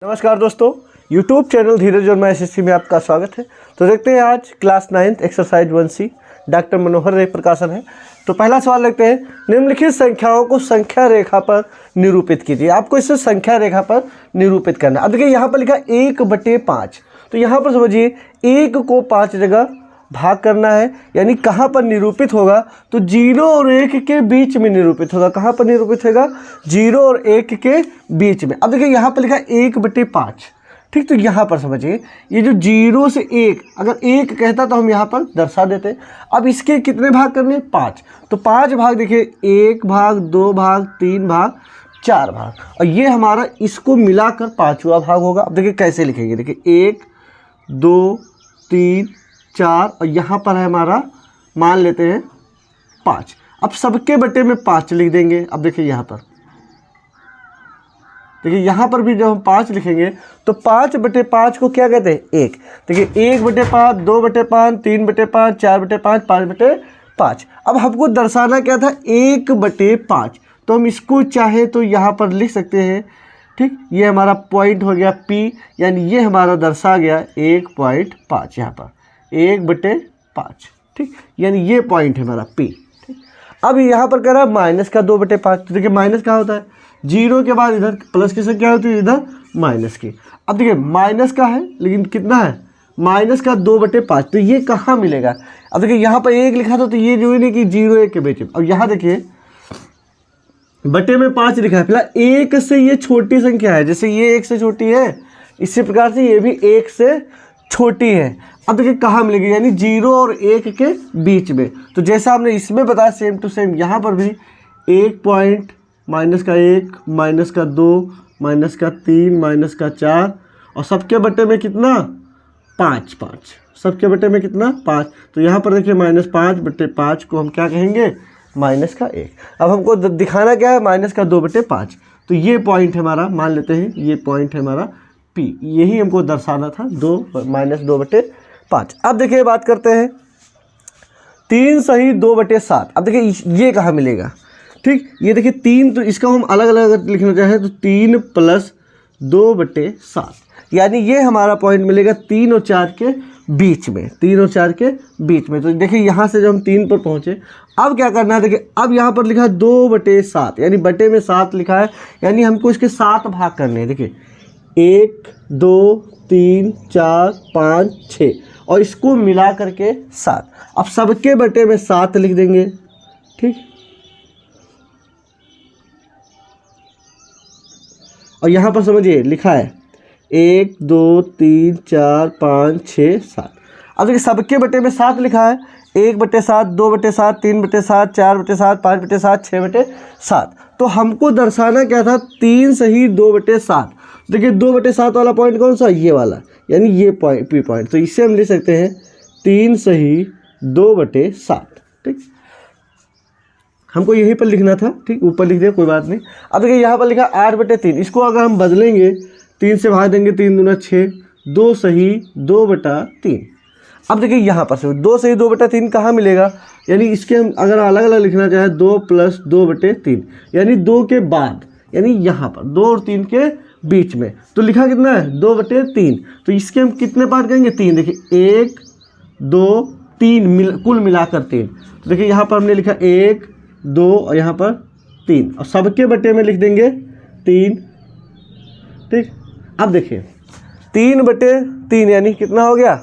नमस्कार दोस्तों, YouTube channel धीरज और मैं एसएससी में आपका स्वागत है। तो देखते हैं आज क्लास 9 एक्सरसाइज 1C डॉक्टर मनोहर रे प्रकाशन है। तो पहला सवाल देखते हैं, निम्नलिखित संख्याओं को संख्या रेखा पर निरूपित कीजिए। आपको इसे संख्या रेखा पर निरूपित करना है। अब देखिए यहाँ पर लिखा 1/5, तो यहाँ पर समझिए 1 को 5 जगह भाग करना है, यानी कहाँ पर निरूपित होगा तो 0 और 1 के बीच में निरूपित होगा। कहाँ पर निरूपित होगा? 0 और 1 के बीच में। अब देखिए यहाँ पर लिखा 1/5, ठीक। तो यहाँ पर समझिए ये जो 0 से 1, अगर 1 कहता तो हम यहाँ पर दर्शा देते। अब इसके कितने भाग करने? 5। तो 5 भाग देखिए, 1 भाग, 2 भाग, 3 भाग, 4 भाग, और ये हमारा इसको मिलाकर 5वां भाग होगा। अब देखिए कैसे लिखेंगे, देखिए 1 2 3 4 और यहाँ पर है हमारा, मान लेते हैं 5। अब सबके बटे में 5 लिख देंगे। अब देखिए यहाँ पर, देखिए यहाँ पर भी जब हम 5 लिखेंगे तो 5/5 को क्या कहते हैं? 1। देखिए 1/5, 2/5, 3/5, 4/5, 5/5। अब हमको दर्शाना क्या था? 1/5। तो हम इसको चाहे तो यहाँ पर लिख सकते हैं, ठीक। ये हमारा पॉइंट हो गया P, यानी ये हमारा दर्शा गया 1.5, यहाँ पर 1/5, ठीक। यानी ये पॉइंट है हमारा P, ठीक। अब यहाँ पर कह रहा है माइनस का 2/5। तो देखिए माइनस कहाँ होता है? 0 के बाद इधर प्लस की संख्या होती है, इधर माइनस की। अब देखिए माइनस का है, लेकिन कितना है? माइनस का 2/5। तो ये कहाँ मिलेगा? अब देखिए यहाँ पर 1 लिखा था, तो ये जो है नहीं कि 0 1 के बीच में। अब यहाँ देखिए बटे में 5 लिखा है। फिलहाल 1 से ये छोटी संख्या है, जैसे ये 1 से छोटी है, इसी प्रकार से ये भी 1 से छोटी है। अब देखिए कहाँ मिलेगी, यानी 0 और 1 के बीच में। तो जैसा हमने इसमें बताया सेम टू सेम यहाँ पर भी 1 पॉइंट, -1, -2, -3, -4, और सबके बटे में कितना? 5। सबके बटे में कितना? 5। तो यहाँ पर देखिए -5/5 को हम क्या कहेंगे? -1। अब हमको दिखाना क्या है? -2/5। तो ये पॉइंट है हमारा, मान लेते हैं ये पॉइंट है हमारा P। यही हमको दर्शाना था, -2/5। अब देखिए बात करते हैं 3 सही 2/7। अब देखिए ये कहाँ मिलेगा, ठीक। ये देखिए 3, तो इसका हम अलग अलग लिखना चाहें तो 3 + 2/7, यानी ये हमारा पॉइंट मिलेगा 3 और 4 के बीच में। 3 और 4 के बीच में। तो देखिए यहाँ से जब हम 3 पर पहुँचे, अब क्या करना है? देखिए अब यहाँ पर लिखा है 2/7, यानी बटे में 7 लिखा है, यानी हमको इसके 7 भाग करने हैं। देखिए 1 2 3 4 5 6, और इसको मिला करके 7। अब सबके बटे में 7 लिख देंगे, ठीक। और यहाँ पर समझिए लिखा है 1 2 3 4 5 6 7। अब देखिए सबके बटे में 7 लिखा है, 1/7, 2/7, 3/7, 4/7, 5/7, 6/7। तो हमको दर्शाना क्या था? 3 सही 2/7। देखिए 2/7 वाला पॉइंट कौन सा? ये वाला, यानी ये पॉइंट P पॉइंट। तो इससे हम लिख सकते हैं 3 सही 2/7, ठीक। हमको यहीं पर लिखना था, ठीक। ऊपर लिख दिया, कोई बात नहीं। अब देखिए यहाँ पर लिखा 8/3। इसको अगर हम बदलेंगे, 3 से भाग देंगे, 3 दूना 6, 2 सही 2/3। अब देखिए यहाँ पर से 2 सही 2/3 कहाँ मिलेगा? यानी इसके हम अगर अलग अलग लिखना चाहें 2 + 2/3, यानी 2 के बाद, यानी यहाँ पर 2 और 3 के बीच में। तो लिखा कितना है? 2/3। तो इसके हम कितने पार्ट करेंगे? 3। देखिए 1 2 3 कुल मिलाकर 3। तो देखिए यहाँ पर हमने लिखा 1 2 और यहाँ पर 3, और सबके बटे में लिख देंगे 3, ठीक। अब देखिए 3/3 यानी कितना हो गया?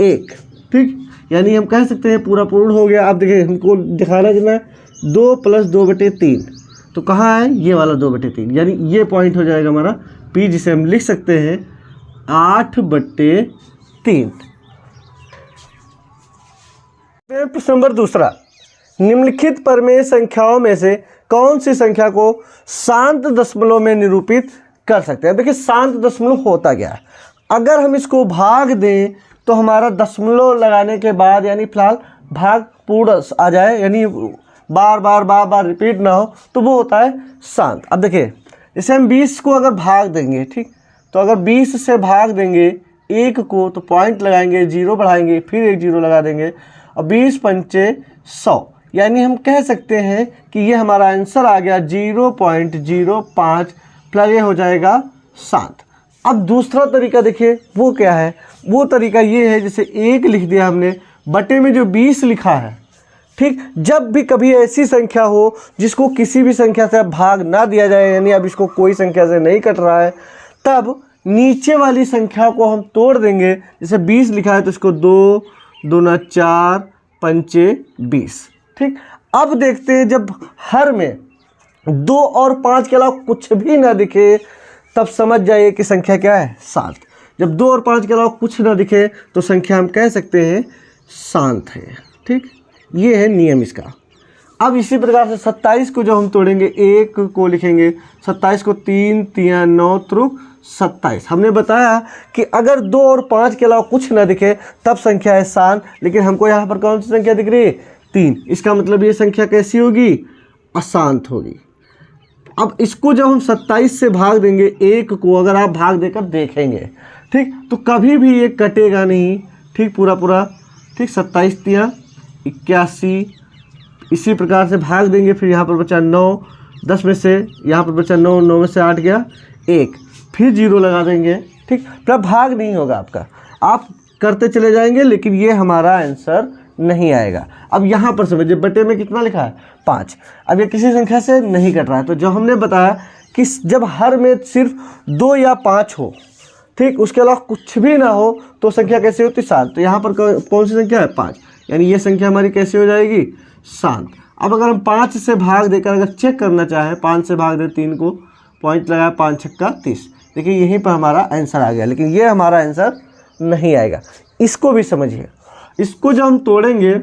1, ठीक। यानी हम कह सकते हैं पूरा पूर्ण हो गया। अब देखिए हमको दिखाना कितना है? 2 + 2/3। तो कहाँ है? ये वाला 2/3, यानी ये पॉइंट हो जाएगा हमारा P, जिसे हम लिख सकते हैं 8/3। प्रश्न नंबर दूसरा, निम्नलिखित परमेय संख्याओं में से कौन सी संख्या को शांत दशमलव में निरूपित कर सकते हैं? देखिए शांत दशमलव होता क्या है? अगर हम इसको भाग दें तो हमारा दशमलव लगाने के बाद, यानी फिलहाल भाग पूर्ण आ जाए, यानी बार बार रिपीट ना हो, तो वो होता है शांत। अब देखिए जैसे हम 20 को अगर भाग देंगे, ठीक। तो अगर 20 से भाग देंगे 1 को, तो पॉइंट लगाएंगे, 0 बढ़ाएंगे, फिर 1 0 लगा देंगे, और 20 पंचे 100, यानी हम कह सकते हैं कि ये हमारा आंसर आ गया 0.05 प्लस ये हो जाएगा 7। अब दूसरा तरीका देखिए वो क्या है, वो तरीका ये है जैसे 1 लिख दिया हमने, बटे में जो 20 लिखा है, ठीक। जब भी कभी ऐसी संख्या हो जिसको किसी भी संख्या से भाग ना दिया जाए, यानी अब इसको कोई संख्या से नहीं कट रहा है, तब नीचे वाली संख्या को हम तोड़ देंगे। जैसे 20 लिखा है तो इसको 2 दूना 4 पंचे 20, ठीक। अब देखते हैं जब हर में 2 और 5 के अलावा कुछ भी ना दिखे तब समझ जाइए कि संख्या क्या है, 7। जब 2 और 5 के अलावा कुछ ना दिखे तो संख्या हम कह सकते हैं शांत है, ठीक। ये है नियम इसका। अब इसी प्रकार से 27 को जब हम तोड़ेंगे, 1 को लिखेंगे, 27 को 3 3 9 त्रुक 27। हमने बताया कि अगर 2 और 5 के अलावा कुछ ना दिखे तब संख्या है शांत, लेकिन हमको यहाँ पर कौन सी संख्या दिख रही है, 3। इसका मतलब ये संख्या कैसी होगी, अशांत होगी। अब इसको जब हम 27 से भाग देंगे, 1 को अगर आप भाग देकर देखेंगे, ठीक, तो कभी भी ये कटेगा नहीं, ठीक, पूरा पूरा, ठीक। 27 3 81, इसी प्रकार से भाग देंगे, फिर यहाँ पर बचा 9, 10 में से यहाँ पर बचा 9, 9 में से 8 गया 1, फिर 0 लगा देंगे, ठीक। फिर भाग नहीं होगा आपका, आप करते चले जाएंगे, लेकिन ये हमारा आंसर नहीं आएगा। अब यहाँ पर समझिए बटे में कितना लिखा है, 5। अब ये किसी संख्या से नहीं कट रहा है, तो जो हमने बताया कि जब हर में सिर्फ 2 या 5 हो, ठीक, उसके अलावा कुछ भी ना हो तो संख्या कैसे होती, 7। तो यहाँ पर कौन सी संख्या है, 5, यानी ये संख्या हमारी कैसी हो जाएगी, शांत। अब अगर हम 5 से भाग देकर अगर चेक करना चाहें, 5 से भाग दे 3 को, पॉइंट लगाया, 5 छक्का 30, देखिए यहीं पर हमारा आंसर आ गया, लेकिन ये हमारा आंसर नहीं आएगा। इसको भी समझिए, इसको जब हम तोड़ेंगे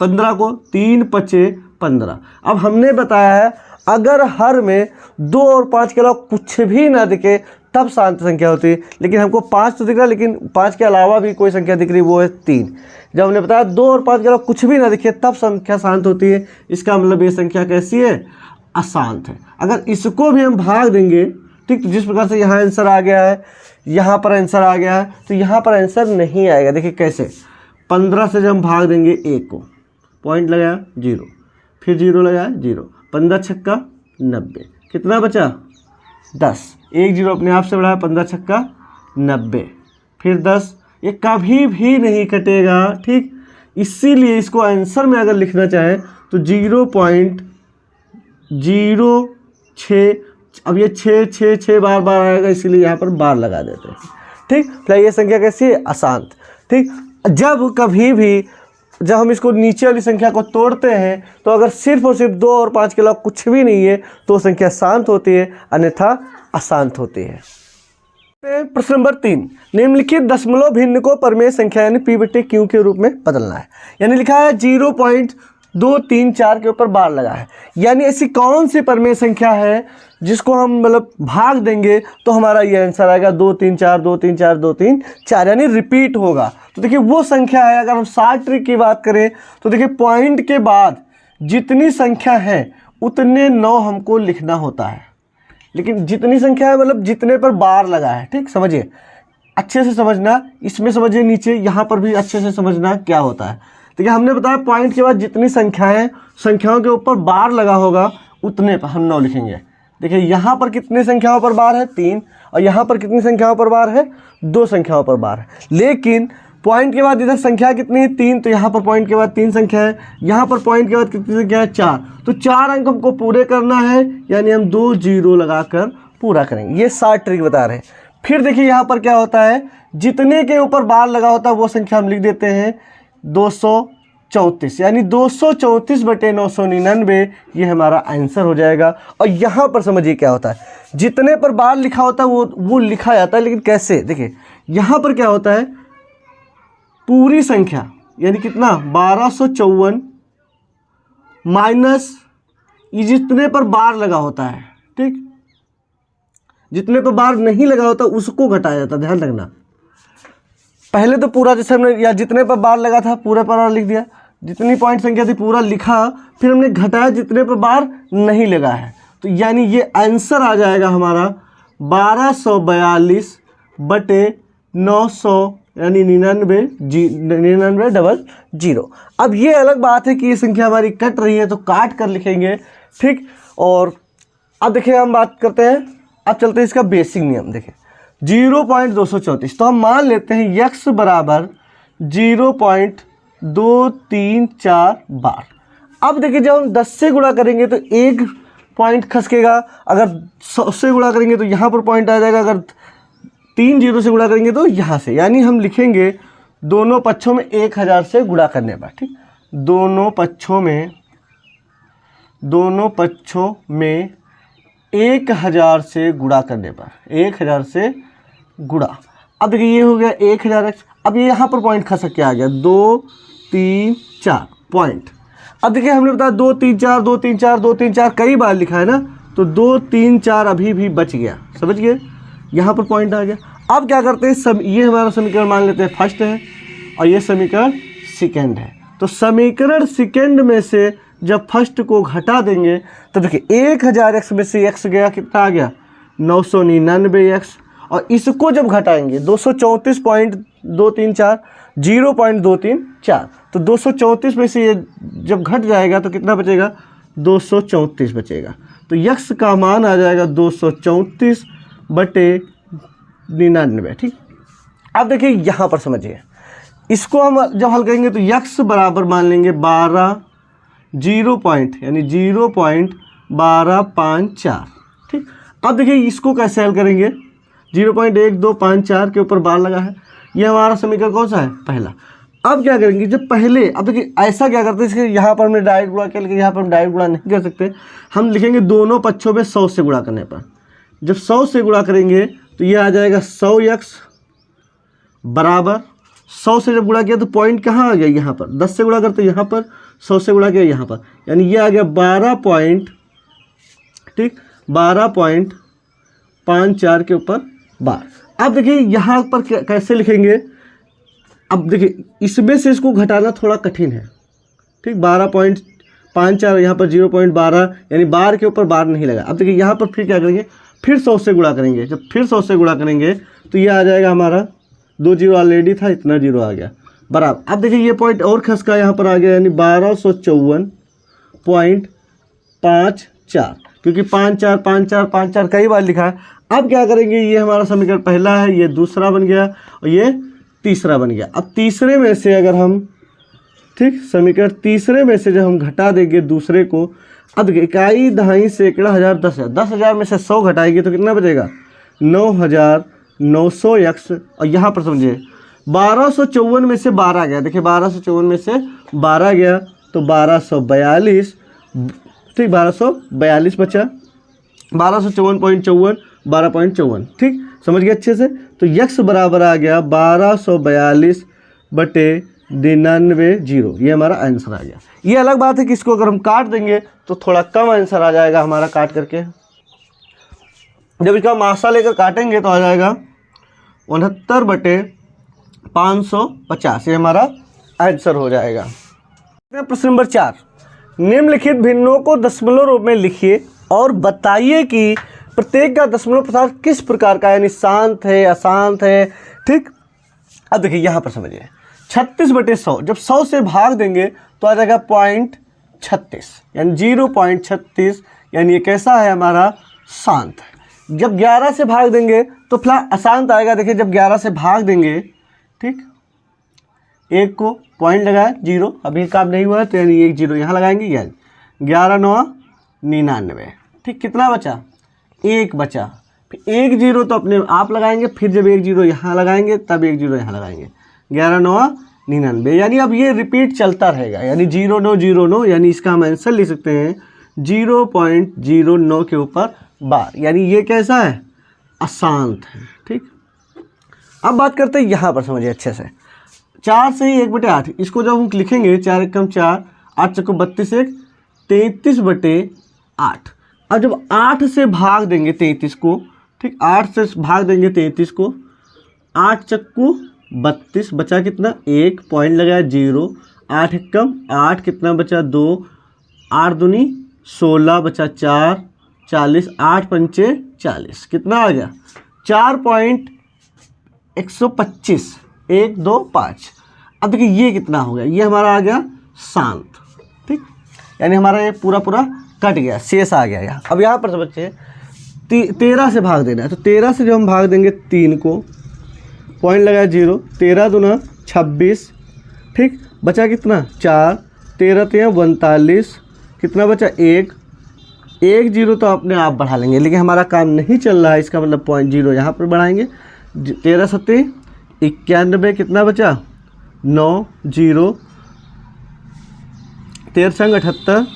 15 को, 3 पचे 15। अब हमने बताया है अगर हर में 2 और 5 के अलावा कुछ भी ना दिखे तब शांत संख्या होती है, लेकिन हमको 5 तो दिख रहा है, लेकिन 5 के अलावा भी कोई संख्या दिख रही, वो है 3। जब हमने बताया 2 और 5 के अलावा कुछ भी ना दिखे तब संख्या शांत होती है, इसका मतलब ये संख्या कैसी है, अशांत है। अगर इसको भी हम भाग देंगे, ठीक, तो जिस प्रकार से यहाँ आंसर आ गया है, यहाँ पर आंसर आ गया है, तो यहाँ पर आंसर नहीं आएगा। देखिए कैसे, 15 से जब हम भाग देंगे 1 को, पॉइंट लगाया 0, फिर 0 लगाया 0, 15 छक्का 90, कितना बचा, 10, 1 0 अपने आप से बढ़ाया, 15 छक्का 90, फिर 10, ये कभी भी नहीं कटेगा, ठीक। इसीलिए इसको आंसर में अगर लिखना चाहें तो 0.06, अब ये 6 बार बार आएगा, इसीलिए यहाँ पर बार लगा देते हैं, ठीक। फिर ये संख्या कैसी है, अशांत, ठीक। जब कभी भी जब हम इसको नीचे वाली संख्या को तोड़ते हैं तो अगर सिर्फ और सिर्फ 2 और 5 के अलावा कुछ भी नहीं है तो संख्या शांत होती है, अन्यथा अशांत होती है। प्रश्न नंबर 3, निम्नलिखित दशमलव भिन्न को परमेय संख्या यानी p/q के रूप में बदलना है। यानी लिखा है 0.234 के ऊपर बार लगा है, यानी ऐसी कौन सी परमेय संख्या है जिसको हम मतलब भाग देंगे तो हमारा ये आंसर आएगा 2 3 4 2 3 4 2 3 4, यानी रिपीट होगा। तो देखिए वो संख्या है, अगर हम शॉर्ट ट्रिक की बात करें तो देखिए पॉइंट के बाद जितनी संख्या है उतने 9 हमको लिखना होता है, लेकिन जितनी संख्या है मतलब जितने पर बार लगा है, ठीक। समझिए, अच्छे से समझना, इसमें समझिए, नीचे यहाँ पर भी अच्छे से समझना क्या होता है। देखिए हमने बताया पॉइंट के बाद जितनी संख्याओं के ऊपर बार लगा होगा उतने पर हम 9 लिखेंगे। देखिए यहाँ पर कितनी संख्याओं पर बार है, 3, और यहाँ पर कितनी संख्याओं पर बार है, 2 संख्याओं पर बार है। लेकिन पॉइंट के बाद इधर संख्या कितनी है, 3, तो यहाँ पर पॉइंट के बाद 3 संख्या है, यहाँ पर पॉइंट के बाद कितनी संख्या है, 4। तो 4 अंक हमको पूरे करना है, यानी हम 2 0 लगाकर पूरा करेंगे। ये शॉर्ट ट्रिक बता रहे हैं। फिर देखिए यहाँ पर क्या होता है, जितने के ऊपर बार लगा होता है वो संख्या हम लिख देते हैं 234, यानी 234/999 ये हमारा आंसर हो जाएगा। और यहाँ पर समझिए क्या होता है, जितने पर बार लिखा होता है वो लिखा जाता है, लेकिन कैसे, देखिए यहाँ पर क्या होता है, पूरी संख्या यानी कितना 1254 माइनस ये जितने पर बार लगा होता है, ठीक, जितने पर बार नहीं लगा होता उसको घटाया जाता है, ध्यान रखना। पहले तो पूरा जैसे हमने या जितने पर बार लगा था पूरे पर लिख दिया, जितनी पॉइंट संख्या थी पूरा लिखा, फिर हमने घटाया जितने पर बार नहीं लगा है, तो यानी ये आंसर आ जाएगा हमारा 1242/900 यानी 9900। अब ये अलग बात है कि ये संख्या हमारी कट रही है तो काट कर लिखेंगे, ठीक। और अब देखिए हम बात करते हैं, अब चलते हैं इसका बेसिक नियम। देखिए 0.234। तो हम मान लेते हैं यक्स बराबर 0.234 बार। अब देखिए जब हम 10 से गुणा करेंगे तो एक पॉइंट खसकेगा, अगर 100 से गुणा करेंगे तो यहाँ पर पॉइंट आ जाएगा, अगर 3 जीरो से गुणा करेंगे तो यहाँ से, यानी हम लिखेंगे दोनों पक्षों में 1000 से गुणा करने पर। ठीक, दोनों पक्षों में 1000 से गुणा करने पर, 1000 से गुणा। अब देखिए ये हो गया 1000x। अब ये यहाँ पर पॉइंट खसक के आ गया 2 3 4 पॉइंट। अब देखिए हमने बताया 2 3 4 2 3 4 2 3 4 कई बार लिखा है ना, तो 2 3 4 अभी भी बच गया, समझ गए, यहाँ पर पॉइंट आ गया। अब क्या करते हैं, ये हमारा समीकरण मान लेते हैं फर्स्ट है और ये समीकरण सेकंड है। तो समीकरण सेकंड में से जब फर्स्ट को घटा देंगे तो देखिए 1000x में से x गया, कितना आ गया 999x, और इसको जब घटाएंगे 234.234 0.234, तो 234 में से ये जब घट जाएगा तो कितना बचेगा 234 बचेगा। तो x का मान आ जाएगा 234/99। ठीक, अब देखिए यहाँ पर समझिए, इसको हम जब हल करेंगे तो x बराबर मान लेंगे 12 यानी 0.1254। ठीक, अब देखिए इसको कैसे हल करेंगे, 0.1254 के ऊपर बार लगा है, ये हमारा समीकरण कौन सा है, पहला। अब क्या करेंगे, जब पहले, अब देखिए ऐसा क्या करते हैं, इसके यहाँ पर हमने डायरेक्ट गुणा किया, लेकिन यहाँ पर हम डायरेक्ट गुणा नहीं कर सकते, हम लिखेंगे दोनों पक्षों में 100 से गुणा करने पर। जब 100 से गुणा करेंगे तो ये आ जाएगा 100x बराबर 100 से जब गुणा किया तो पॉइंट कहाँ आ गया, यहाँ पर 10 से गुणा करते यहाँ पर, 100 से गुणा किया यहाँ पर, यानी ये आ गया 12.54 के ऊपर बार। अब देखिए यहाँ पर कैसे लिखेंगे, अब देखिए इसमें से इसको घटाना थोड़ा कठिन है। ठीक, 12.54 यहाँ पर 0.12, यानी बार के ऊपर बार नहीं लगा। अब देखिए यहाँ पर फिर क्या करेंगे, फिर 100 से गुणा करेंगे। जब फिर 100 से गुणा करेंगे तो ये आ जाएगा हमारा 2 जीरो ऑलरेडी था, इतना जीरो आ गया बराबर। अब देखिए ये पॉइंट और खसका यहाँ पर आ गया, यानी 1254.54, क्योंकि 54 54 54 कई बार लिखा है। अब क्या करेंगे, ये हमारा समीकरण पहला है, ये दूसरा बन गया और ये तीसरा बन गया। अब तीसरे में से अगर हम, ठीक, समीकरण तीसरे में से जब हम घटा देंगे दूसरे को, अब इकाई दहाई सैकड़ा हज़ार 10,000, 10,000 में से 100 घटाएंगे तो कितना बचेगा 9,900x। और यहाँ पर समझिए 1254 में से 12 गया, देखिए 1254 में से 12 गया तो 1242, ठीक, 1242 बचा, 1254.54 12.54। ठीक, समझ गए अच्छे से। तो x बराबर आ गया 1242/99, ये हमारा आंसर आ गया। ये अलग बात है कि इसको अगर हम काट देंगे तो थोड़ा कम आंसर आ जाएगा हमारा काट करके। जब इसका मासा लेकर काटेंगे तो आ जाएगा 69/550, ये हमारा आंसर हो जाएगा। प्रश्न नंबर 4, निम्नलिखित भिन्नों को दशमलव रूप में लिखिए और बताइए कि प्रत्येक का दशमलव प्रसार किस प्रकार का है, यानी शांत है, अशांत है। ठीक, अब देखिए यहाँ पर समझिए 36/100, जब 100 से भाग देंगे तो आ जाएगा 0.36, यानी 0.36, यानी ये कैसा है हमारा, शांत है। जब 11 से भाग देंगे तो फिलहाल अशांत आएगा। देखिए जब 11 से भाग देंगे, ठीक, एक को पॉइंट लगाया 0, अभी काम नहीं हुआ है तो यानी 1 0 यहाँ लगाएंगे, यानी 11×9 = 99। ठीक, कितना बचा, 1 बचा, फिर 1 0 तो अपने आप लगाएंगे, फिर जब 1 0 यहाँ लगाएंगे तब 1 0 यहाँ लगाएंगे, 11×9 = 99, यानी अब ये रिपीट चलता रहेगा, यानी 0×9 यानी इसका हम आंसर लिख सकते हैं 0.09 के ऊपर बार, यानी ये कैसा है, अशांत है। ठीक, अब बात करते हैं यहाँ पर, समझिए अच्छे से, 4 से 1/8, इसको जब हम लिखेंगे 4 एकम 4, 8 चक्को 32, 1 33/8। अब जब 8 से भाग देंगे 33 को, ठीक, 8 से भाग देंगे 33 को, 8 चक्कू 32, बचा कितना, 1 पॉइंट लगाया 0, 8 एकम 8, कितना बचा 2, 8 दूनी 16, बचा 4, 40, 8 पंचे 40, कितना आ गया 4.125, 1 2 5। अब देखिए ये कितना हो गया, ये हमारा आ गया शांत। ठीक, यानी हमारा ये पूरा कट गया, शेष आ गया यहाँ। अब यहाँ पर समझिए 13 से भाग देना है। तो 13 से जब हम भाग देंगे 3 को, पॉइंट लगाया 0, 13 दूना 26, ठीक, बचा कितना 4, 13 3 42, कितना बचा 1, 1 0 तो अपने आप बढ़ा लेंगे, लेकिन हमारा काम नहीं चल रहा है, इसका मतलब पॉइंट 0 यहाँ पर बढ़ाएंगे। 13 7 91, कितना बचा 9 0, 13 संग 78,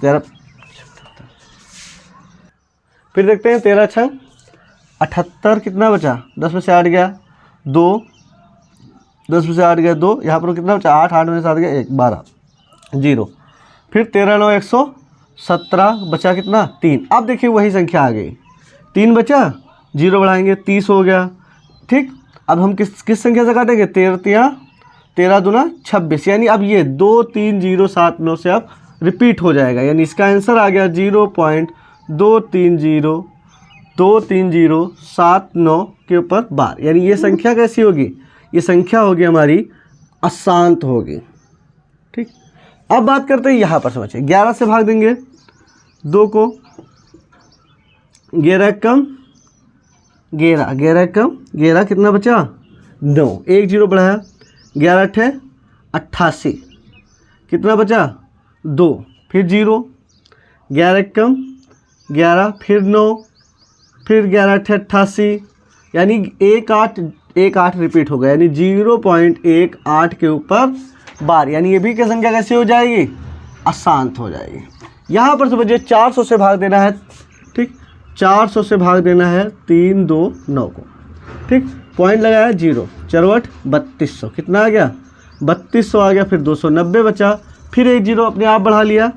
13, फिर देखते हैं 13 छंग 78, कितना बचा 10 में से 8 गया 2, 10 में से 8 गया 2, यहाँ पर कितना बचा 8, 8 में से 7 गया 1, 12 0, फिर 13 9 117, बचा कितना 3। अब देखिए वही संख्या आ गई, 3 बचा, 0 बढ़ाएंगे 30 हो गया, ठीक। अब हम किस संख्या से काटेंगे 13 दूना 26, यानी अब ये 2 3 0 7 9 से अब रिपीट हो जाएगा, यानी इसका आंसर आ गया 0.230 के ऊपर बार। यानी ये संख्या कैसी होगी, ये संख्या होगी हमारी अशांत होगी, ठीक। अब बात करते हैं यहाँ पर, समझिए 11 से भाग देंगे 2 को, 11 कम 11 कितना बचा 9, 1 0 बढ़ाया, 11 8 88, कितना बचा 2, फिर 0, 11 कम 11, फिर 9, फिर 11 8 88, यानी 1 8 रिपीट हो गया, यानी 0.18 के ऊपर बार। यानी ये भी क्या संख्या कैसे हो जाएगी, अशांत हो जाएगी। यहाँ पर समझिए 400 से भाग देना है, ठीक, 400 से भाग देना है 3 2 9 को, ठीक, पॉइंट लगाया 0, 4 8 3200, कितना आ गया 3200 आ गया, फिर 290 बचा, फिर 1 0 अपने आप बढ़ा लिया,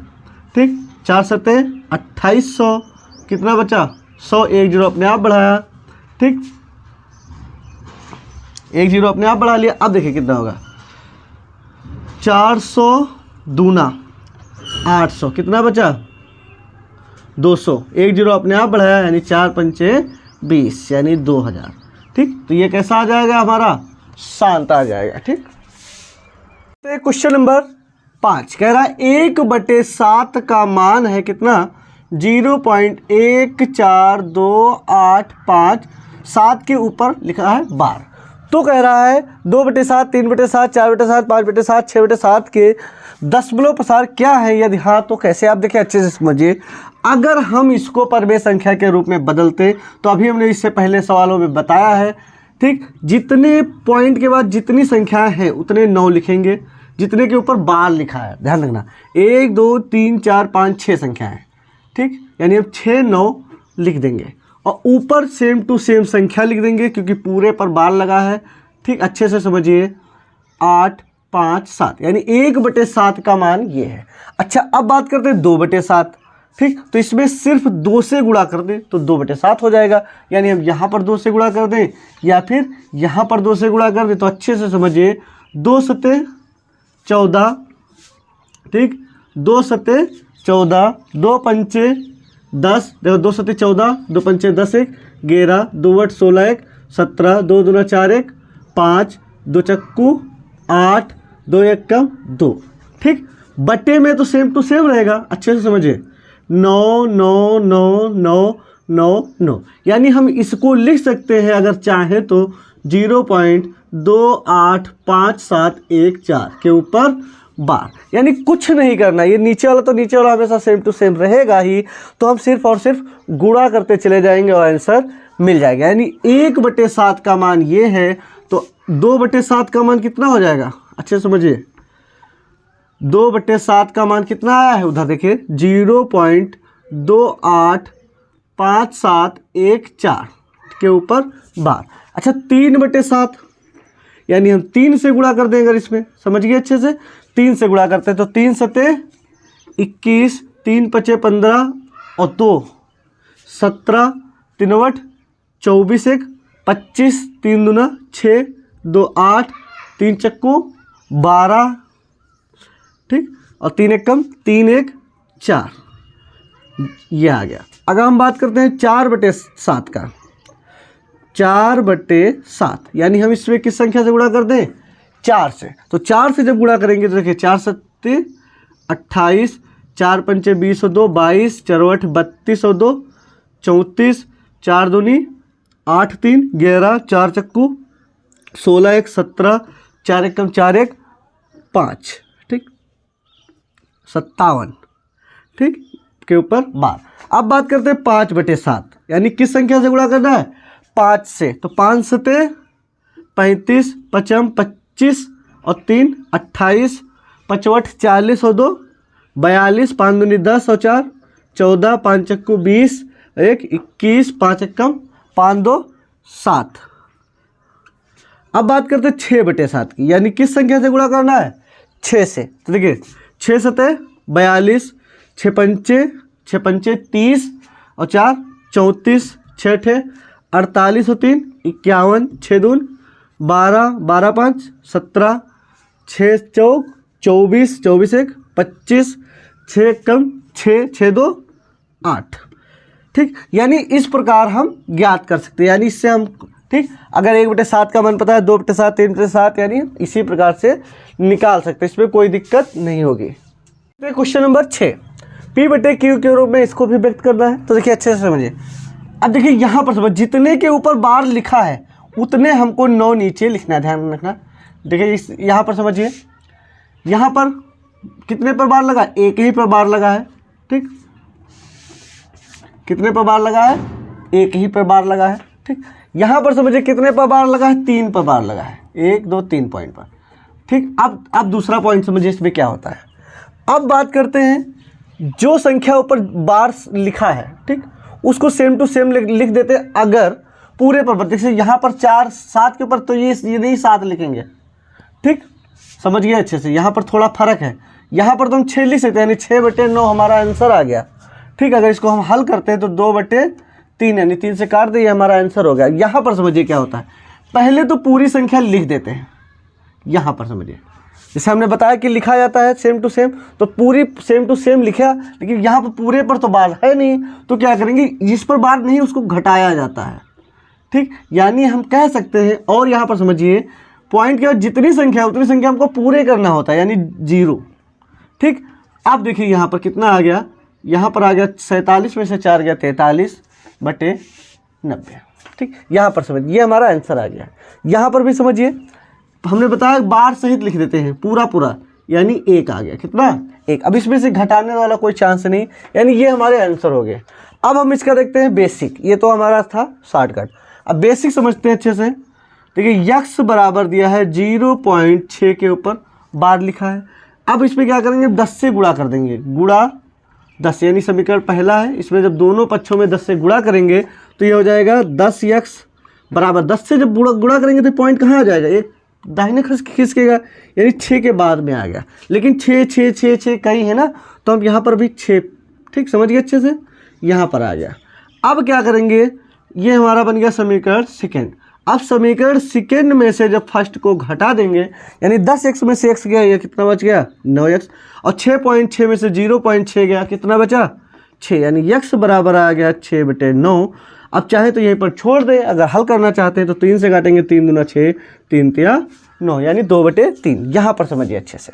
ठीक, 4 7 2800, कितना बचा 100, 1 0 अपने आप बढ़ाया, ठीक, 1 0 अपने आप बढ़ा लिया। अब देखिए कितना होगा 400 दूना 800, कितना बचा 200, 1 0 अपने आप बढ़ाया, यानी 4 पंचे 20, यानी 2000, ठीक। तो ये कैसा आ जाएगा हमारा, शांत आ जाएगा, ठीक। तो क्वेश्चन नंबर 5 कह रहा है 1/7 का मान है कितना 0.14285, 7 के ऊपर लिखा है बार। तो कह रहा है 2/7, 3/7, 4/7, 5/7, 6/7 के दशमलव प्रसार क्या है यदि हाँ तो कैसे। आप देखिए अच्छे से समझिए, अगर हम इसको परवेश संख्या के रूप में बदलते तो अभी हमने इससे पहले सवालों में बताया है, ठीक, जितने पॉइंट के बाद जितनी संख्याएं हैं उतने 9 लिखेंगे, जितने के ऊपर बार लिखा है ध्यान रखना, 1 2 3 4 5 6 संख्याएं, ठीक, यानी हम 6 9 लिख देंगे और ऊपर सेम टू सेम संख्या लिख देंगे क्योंकि पूरे पर बार लगा है, ठीक। अच्छे से समझिए 8 5 7, यानी 1/7 का मान ये है। अच्छा अब बात करते हैं 2/7, ठीक, तो इसमें सिर्फ 2 से गुणा कर दें तो 2/7 हो जाएगा, यानी हम यहाँ पर 2 से गुणा कर दें या फिर यहाँ पर 2 से गुणा कर दें। तो अच्छे से समझिए 2 7 14, ठीक, 2 7 14, 2 पंचे 10, देखो 2 7 14, 2 पंचे 10 1 11, 2 8 16 1 17, 2 दूना 4 1 5, 2 चक्कू 8, 2 1 कम 2, ठीक। बटे में तो सेम टू सेम रहेगा, अच्छे से समझिए 9 9 9 9 9 9, यानी हम इसको लिख सकते हैं अगर चाहे तो 0.28571 के ऊपर बार। यानी कुछ नहीं करना, ये नीचे वाला तो नीचे वाला हमेशा सेम टू सेम रहेगा ही, तो हम सिर्फ और सिर्फ गुणा करते चले जाएंगे और आंसर मिल जाएगा। यानी 1/7 का मान ये है, तो 2/7 का मान कितना हो जाएगा, अच्छे समझिए 2/7 का मान कितना आया है, उधर देखिए 0.28571 के ऊपर बार। अच्छा 3/7, यानी हम 3 से गुणा कर देंगे, इसमें समझिए अच्छे से 3 से गुणा करते हैं तो 3 7 21, 3 5 15 और 2 17, 3 8 24 1 25, 3 दूना 6, 2 8, 3 चक्कू 12, ठीक, और 3 1 कम 3 1 4, ये आ गया। अगर हम बात करते हैं 4/7 का, 4/7, यानी हम इसमें किस संख्या से गुणा कर दें 4 से, तो 4 से जब गुणा करेंगे तो देखिए 4 7 28, 4 पंचे 20 और 2 22, 4 8 32 और 2 34, 4 दूनी 8 3 11, 4 चक्कू 16 1 17, 4 एकम 4 1 5, ठीक 57, ठीक के ऊपर 12। अब बात करते हैं 5/7, यानी किस संख्या से गुणा करना है? 5 से। तो 5 सते 35, 5 25 और 3 28, 5 40 और 2 42, 5 दूनी 10 और 4 14, 5 चक्कू 20, 1 21, 5 एकम 5 2 7। अब बात करते हैं 6/7 की, यानी किस संख्या से गुणा करना है? 6 से। तो देखिए 6 सते 42, 6 पंचे 30 और 4 34, 6 अठे 48 और 3 51, 6 दून 12, 12 5 17, 6 चौक 24, 24 1 25, 6 कम 6 6 2 8, ठीक। यानी इस प्रकार हम ज्ञात कर सकते हैं, यानी इससे हम, ठीक, अगर 1/7 का मान पता है, 2/7 3/7, यानी इसी प्रकार से निकाल सकते हैं, इसमें कोई दिक्कत नहीं होगी। क्वेश्चन नंबर 6, P/Q के रूप में इसको भी व्यक्त करना है। तो देखिए अच्छे से समझिए। अब देखिए यहाँ पर समझ, जितने के ऊपर बार लिखा है उतने हमको 9 नीचे लिखना है, ध्यान रखना। देखिए इस यहाँ पर समझिए, यहाँ पर कितने पर बार लगा? एक ही पर बार लगा है, ठीक। कितने पर बार लगा है? एक ही पर बार लगा है, ठीक। यहाँ पर समझिए कितने पर बार लगा है? 3 पर बार लगा है, 1 2 3 पॉइंट पर, ठीक। अब दूसरा पॉइंट समझिए इसमें क्या होता है। अब बात करते हैं, जो संख्या ऊपर बार लिखा है, ठीक, उसको सेम टू सेम लिख देते हैं। अगर पूरे पर, जैसे यहाँ पर 4 7 के ऊपर, तो ये नहीं 7 लिखेंगे, ठीक, समझ गए अच्छे से। यहाँ पर थोड़ा फर्क है, यहाँ पर तो हम 6 लिख सकते हैं, यानी 6/9 हमारा आंसर आ गया, ठीक। अगर इसको हम हल करते हैं तो 2/3, यानी 3 से काट दिए, हमारा आंसर हो गया। यहाँ पर समझिए क्या होता है, पहले तो पूरी संख्या लिख देते हैं। यहाँ पर समझिए, जैसे हमने बताया कि लिखा जाता है सेम टू सेम, तो पूरी सेम टू सेम लिखा, लेकिन यहाँ पर पूरे पर तो बार है नहीं, तो क्या करेंगे, जिस पर बार नहीं उसको घटाया जाता है, ठीक। यानी हम कह सकते हैं, और यहाँ पर समझिए पॉइंट के बाद जितनी संख्या है उतनी संख्या हमको पूरे करना होता है, यानी 0, ठीक। अब देखिए यहाँ पर कितना आ गया, यहाँ पर आ गया 47 में से 4 गया 43/90, ठीक। यहाँ पर समझिए ये हमारा आंसर आ गया। यहाँ पर भी समझिए, हमने बताया बार सहित लिख देते हैं पूरा, यानी 1 आ गया, कितना? 1। अब इसमें से घटाने वाला कोई चांस नहीं, यानी ये हमारे आंसर हो गए। अब हम इसका देखते हैं बेसिक, ये तो हमारा था शॉर्टकट। अब बेसिक समझते हैं अच्छे से। देखिए x बराबर दिया है 0.6 के ऊपर बार लिखा है। अब इसमें क्या करेंगे, 10 से गुणा कर देंगे, गुणा 10, यानी समीकरण पहला है। इसमें जब दोनों पक्षों में 10 से गुणा करेंगे तो ये हो जाएगा 10x बराबर 10 से जब गुणा करेंगे तो पॉइंट कहाँ आ जाएगा, एक दाहिने खिसकेगा, यानी 6 के बाद में आ गया। लेकिन 6 6 6 6 कहीं है ना, तो हम यहाँ पर भी 6, ठीक, समझ गए अच्छे से, यहाँ पर आ गया। अब क्या करेंगे, ये हमारा बन गया समीकरण सेकेंड। अब समीकरण सेकेंड में से जब फर्स्ट को घटा देंगे, यानी 10x में से x गया, ये कितना बच गया 9x, और 6.6 में से 0.6 गया, कितना बचा 6, यानी x बराबर आ गया 6/9। अब चाहे तो यहीं पर छोड़ दें, अगर हल करना चाहते हैं तो 3 से काटेंगे, 3 दूना 6, 3 तिया 9, यानी 2/3। यहाँ पर समझिए अच्छे से,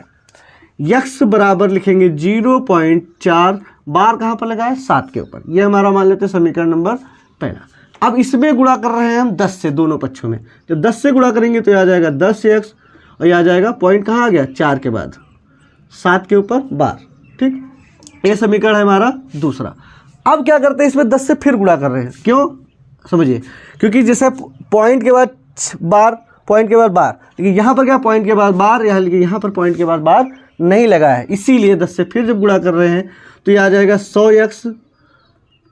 x बराबर लिखेंगे 0.4, बार कहाँ पर लगा है 7 के ऊपर, ये हमारा मान लेते हैं समीकरण नंबर पहला। अब इसमें गुणा कर रहे हैं हम 10 से, दोनों पक्षों में, जब 10 से गुणा करेंगे तो आ जाएगा 10x, और यह आ जाएगा पॉइंट कहाँ आ गया 4 के बाद 7 के ऊपर बार, ठीक। ये समीकरण है हमारा दूसरा। अब क्या करते हैं, इसमें 10 से फिर गुणा कर रहे हैं, क्यों समझिए, क्योंकि जैसे पॉइंट के बाद बार, पॉइंट के बाद बार, लेकिन यहाँ पर क्या पॉइंट के बाद बार, यहाँ पर पॉइंट के बाद बार नहीं लगा है, इसीलिए 10 से फिर जब गुणा कर रहे हैं तो ये आ जाएगा 100x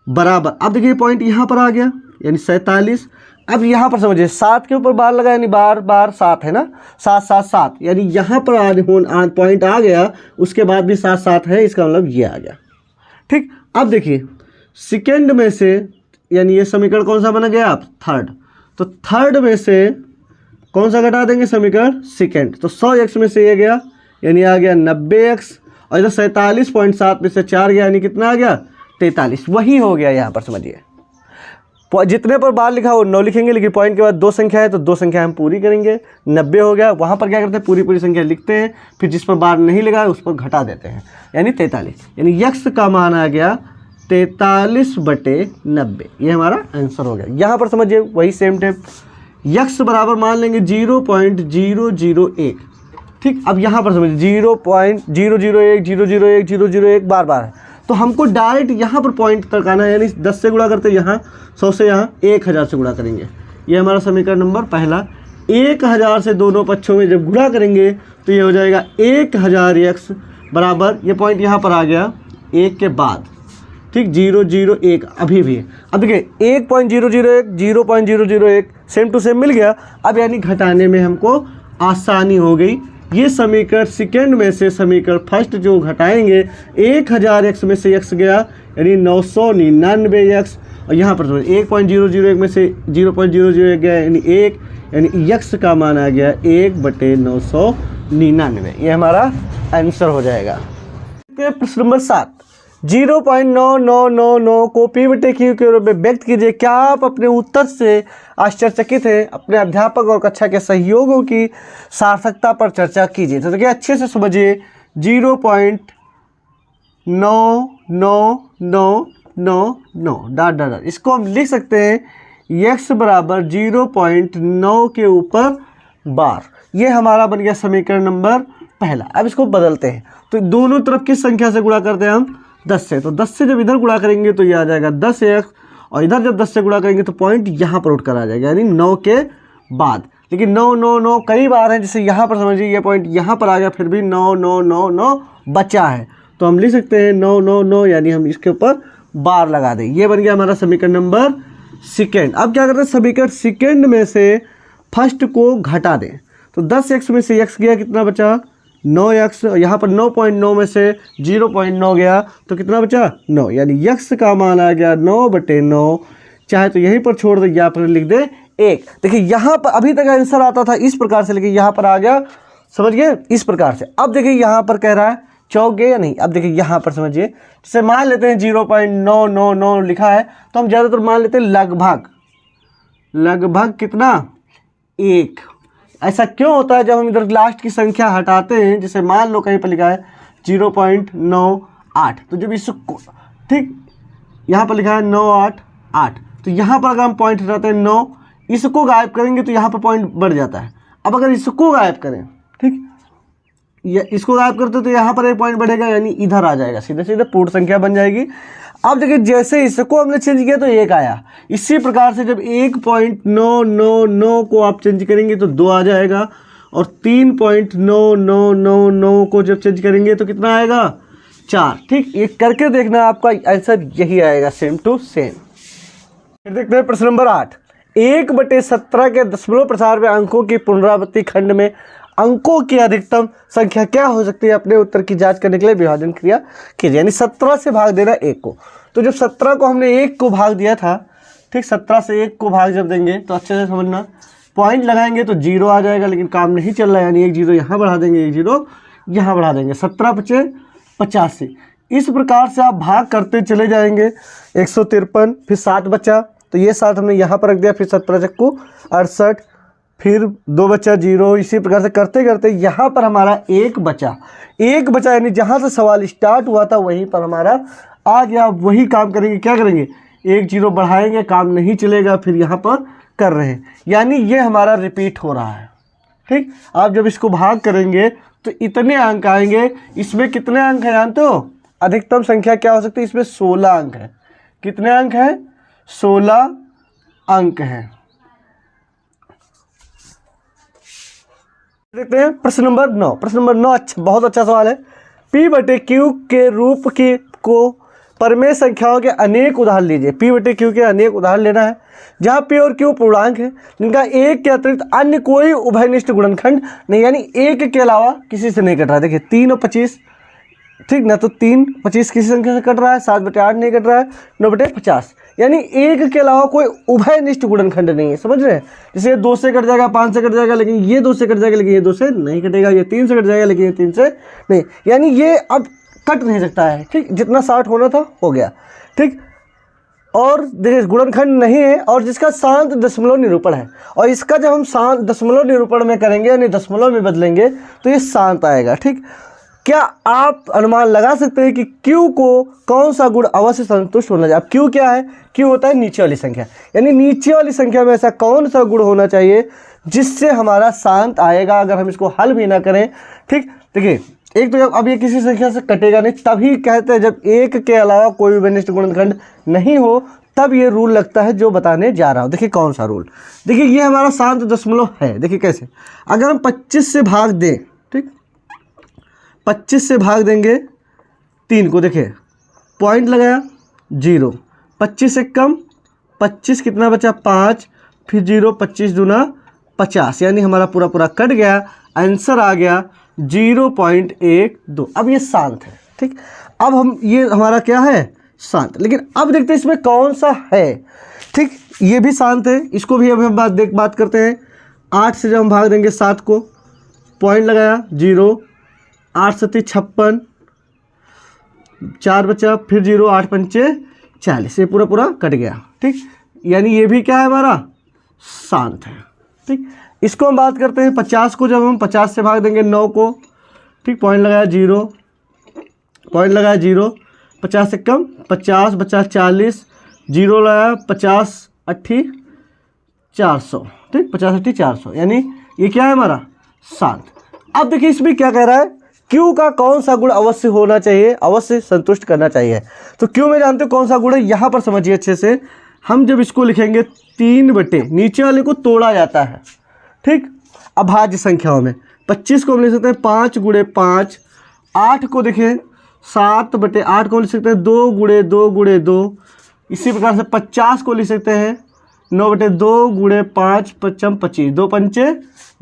बराबर, अब देखिए पॉइंट यहाँ पर आ गया, यानी 47। अब यहाँ पर समझिए 7 के ऊपर बार लगा, यानी बार 7 है ना, 7 7 7, यानी यहाँ पर पॉइंट आ गया, उसके बाद भी 7 7 है, इसका मतलब ये आ गया, ठीक। अब देखिए सेकेंड में से, यानी ये समीकरण कौन सा बना गया आप थर्ड, तो थर्ड में से कौन सा घटा देंगे, समीकरण सेकेंड, तो 100x में से ये गया, यानी आ गया 90x, और इधर 47.7 में से 4 गया, यानी कितना आ गया 43, वही हो गया यहाँ पर समझिए। जितने पर बार लिखा वो 9 लिखेंगे, लेकिन पॉइंट के बाद 2 संख्या है तो 2 संख्या हम पूरी करेंगे। 90 हो गया, वहाँ पर क्या करते हैं पूरी संख्या लिखते हैं, फिर जिस पर बार नहीं लगा है उस पर घटा देते हैं, यानी 43। यानी यक्स का मान आ गया 43/90। ये हमारा आंसर हो गया। यहाँ पर समझिए वही सेम टेप, यक्स बराबर मान लेंगे 0.001। ठीक, अब यहाँ पर समझिए 0.001 001 001 बार बार है, तो हमको डायरेक्ट यहाँ पर पॉइंट तक आना है, यानी 10 से गुणा करते यहाँ 100 से यहाँ 1000 से गुणा करेंगे। ये हमारा समीकरण नंबर पहला। 1000 से दोनों पक्षों में जब गुणा करेंगे तो ये हो जाएगा 1000x बराबर, ये पॉइंट यहाँ पर आ गया 1 के बाद। ठीक, 001 अभी भी है। अब देखिए 1.001 0.001 सेम टू सेम मिल गया। अब यानी घटाने में हमको आसानी हो गई। ये समीकरण सेकेंड में से समीकरण फर्स्ट जो घटाएंगे, 1000x में से x गया यानी 999x, और यहाँ पर 1.001 में से 0.001 गया यानी 1, यानी x का मान आ गया 1/999। ये हमारा आंसर हो जाएगा। प्रश्न नंबर 7, 0.9999 को P/Q के रूप में व्यक्त कीजिए। क्या आप अपने उत्तर से आश्चर्यचकित हैं? अपने अध्यापक और कक्षा के सहयोगों की सार्थकता पर चर्चा कीजिए। तो देखिए अच्छे से समझिए, 0.99999 इसको हम लिख सकते हैं x बराबर 0.9 के ऊपर बार। ये हमारा बन गया समीकरण नंबर पहला। अब इसको बदलते हैं, तो दोनों तरफ किस संख्या से गुणा करते हैं हम? 10 से। तो 10 से जब इधर गुणा करेंगे तो ये आ जाएगा 10x, और इधर जब 10 से गुणा करेंगे तो पॉइंट यहाँ पर उठ कर आ जाएगा, यानी 9 के बाद। लेकिन 9 कई बार है, जैसे यहाँ पर समझिए ये पॉइंट यहाँ पर आ गया, फिर भी 9 बचा है, तो हम लिख सकते हैं 9 यानी हम इसके ऊपर बार लगा दें। ये बन गया हमारा समीकरण नंबर सेकेंड। अब क्या करते हैं, समीकरण सेकेंड में से फर्स्ट को घटा दें। तो 10x में से x गया, कितना बचा? 9x। यहाँ पर 9.9 में से 0.9 गया तो कितना बचा? 9, यानी x का मान आ गया 9/9। चाहे तो यहीं पर छोड़ दे या पर लिख दे 1। देखिए यहाँ पर अभी तक आंसर आता था इस प्रकार से, लेकिन यहाँ पर आ गया, समझ गए, इस प्रकार से। अब देखिए यहाँ पर कह रहा है चौक गए या नहीं। अब देखिए यहाँ पर समझिए, जैसे मान लेते हैं 0.999 लिखा है तो हम ज़्यादातर मान लेते हैं लगभग कितना? 1। ऐसा क्यों होता है? जब हम इधर लास्ट की संख्या हटाते हैं, जैसे मान लो कहीं पर लिखा है 0.98, तो जब इसको, ठीक, यहाँ पर लिखा है 988, तो यहाँ पर अगर हम पॉइंट हटाते हैं 9, इसको गायब करेंगे तो यहाँ पर पॉइंट बढ़ जाता है। अब अगर इसको गायब करें, ठीक, ये इसको गायब करते तो यहाँ पर 1 पॉइंट बढ़ेगा, यानी इधर आ जाएगा, सीधे सीधे पूर्ण संख्या बन जाएगी। अब देखिए जैसे इसको हमने चेंज किया तो 1 आया। इसी प्रकार से जब 1.999 को आप चेंज करेंगे तो 2 आ जाएगा, और 3.9999 को जब चेंज करेंगे तो कितना आएगा? 4। ठीक, ये करके देखना, आपका आंसर यही आएगा, सेम टू सेम। फिर देखते हैं प्रश्न नंबर 8, 1/17 के दशमलव प्रसार में अंकों की पुनरावृत्ति खंड में अंकों की अधिकतम संख्या क्या हो सकती है? अपने उत्तर की जांच करने के लिए विभाजन क्रिया कीजिए, यानी 17 से भाग देना 1 को। तो जब 17 को हमने 1 को भाग दिया था, ठीक, 17 से 1 को भाग जब देंगे तो अच्छे से समझना, पॉइंट लगाएंगे तो 0 आ जाएगा, लेकिन काम नहीं चल रहा है, यानी 1 0 यहाँ बढ़ा देंगे, 1 0 यहाँ बढ़ा देंगे, 17 × 85। इस प्रकार से आप भाग करते चले जाएंगे। 153, फिर 7 बचा, तो ये 7 हमने यहाँ पर रख दिया, फिर 17 चक्कू 68, फिर 2 बचा 0। इसी प्रकार से करते करते यहाँ पर हमारा 1 बचा, यानी जहाँ से सवाल स्टार्ट हुआ था वहीं पर हमारा आ गया। वही काम करेंगे, क्या करेंगे? 1 0 बढ़ाएंगे, काम नहीं चलेगा, फिर यहाँ पर कर रहे हैं, यानी ये हमारा रिपीट हो रहा है। ठीक, आप जब इसको भाग करेंगे तो इतने अंक आएंगे। इसमें कितने अंक हैं जानते हो? अधिकतम संख्या क्या हो सकती है? इसमें 16 अंक है। कितने अंक हैं? 16 अंक हैं। देखते हैं प्रश्न नंबर 9। प्रश्न नंबर 9 अच्छा, बहुत अच्छा सवाल है। P/Q के रूप की को परमेय संख्याओं के अनेक उदाहरण लीजिए। P/Q के अनेक उदाहरण लेना है जहाँ P और Q पूर्णांक है जिनका 1 के अतिरिक्त अन्य कोई उभयनिष्ठ गुणनखंड नहीं, यानी 1 के अलावा किसी से नहीं कट रहा है। देखिए 3 और 25, ठीक ना, तो 3 25 किसी संख्या से कट रहा है, 7/8 नहीं कट रहा है, 9/50, यानी 1 के अलावा कोई उभयनिष्ठ गुणनखंड नहीं है। समझ रहे हैं? जैसे ये 2 से कट जाएगा, 5 से कट जाएगा, लेकिन ये 2 से कट जाएगा, लेकिन ये 2 से नहीं कटेगा, ये 3 से कट जाएगा, लेकिन ये 3 से नहीं, यानी ये अब कट नहीं सकता है। ठीक, जितना 60 होना था हो गया। ठीक, और देखिए गुणनखंड नहीं है और जिसका शांत दशमलव निरूपण है, और इसका जब हम शांत दशमलव निरूपण में करेंगे यानी दशमलव में बदलेंगे तो ये शांत आएगा। ठीक, क्या आप अनुमान लगा सकते हैं कि Q को कौन सा गुण अवश्य संतुष्ट होना चाहिए? अब Q क्या है? Q होता है नीचे वाली संख्या, यानी नीचे वाली संख्या में ऐसा कौन सा गुण होना चाहिए जिससे हमारा शांत आएगा अगर हम इसको हल भी ना करें। ठीक, देखिए एक तो जब अब ये किसी संख्या से कटेगा नहीं, तभी कहते हैं जब एक के अलावा कोई भी विशिष्ट गुणनखंड नहीं हो तब ये रूल लगता है जो बताने जा रहा हूँ। देखिए कौन सा रूल, देखिए ये हमारा शांत दशमलव है। देखिए कैसे, अगर हम 25 से भाग दें, ठीक 25 से भाग देंगे 3 को, देखिए पॉइंट लगाया 0, 25 से कम 25 कितना बचा 5, फिर 0, 25 दूना 50, यानी हमारा पूरा पूरा कट गया, आंसर आ गया 0.12। अब ये शांत है। ठीक, अब हम ये हमारा क्या है शांत, लेकिन अब देखते हैं इसमें कौन सा है। ठीक, ये भी शांत है, इसको भी अब हम बात करते हैं। 8 से जब हम भाग देंगे 7 को, पॉइंट लगाया 0, 8 सती 56, 4 बचा, फिर 0, 8 पंचे 40, ये पूरा पूरा कट गया। ठीक, यानी ये भी क्या है हमारा शांत है। ठीक, इसको हम बात करते हैं 50 को, जब हम 50 से भाग देंगे 9 को, ठीक पॉइंट लगाया 0, पॉइंट लगाया 0, 50 से कम 50 बचा 40, 0 लगाया 50 80 400, ठीक 50 80 400, यानी ये क्या है हमारा शांत। अब देखिए इसमें क्या कह रहा है, Q का कौन सा गुण अवश्य होना चाहिए, अवश्य संतुष्ट करना चाहिए। तो Q में जानते हो कौन सा गुण है, यहाँ पर समझिए अच्छे से। हम जब इसको लिखेंगे 3 बटे नीचे वाले को तोड़ा जाता है, ठीक अभाज्य संख्याओं में 25 को हम लिख सकते हैं 5 गुणे 5, 8 को देखें 7 बटे 8 को लिख सकते हैं 2 गुणे 2 गुणे 2, इसी प्रकार से 50 को लिख सकते हैं 9 बटे 2 गुणे 5 पचम 25, 2 पंचे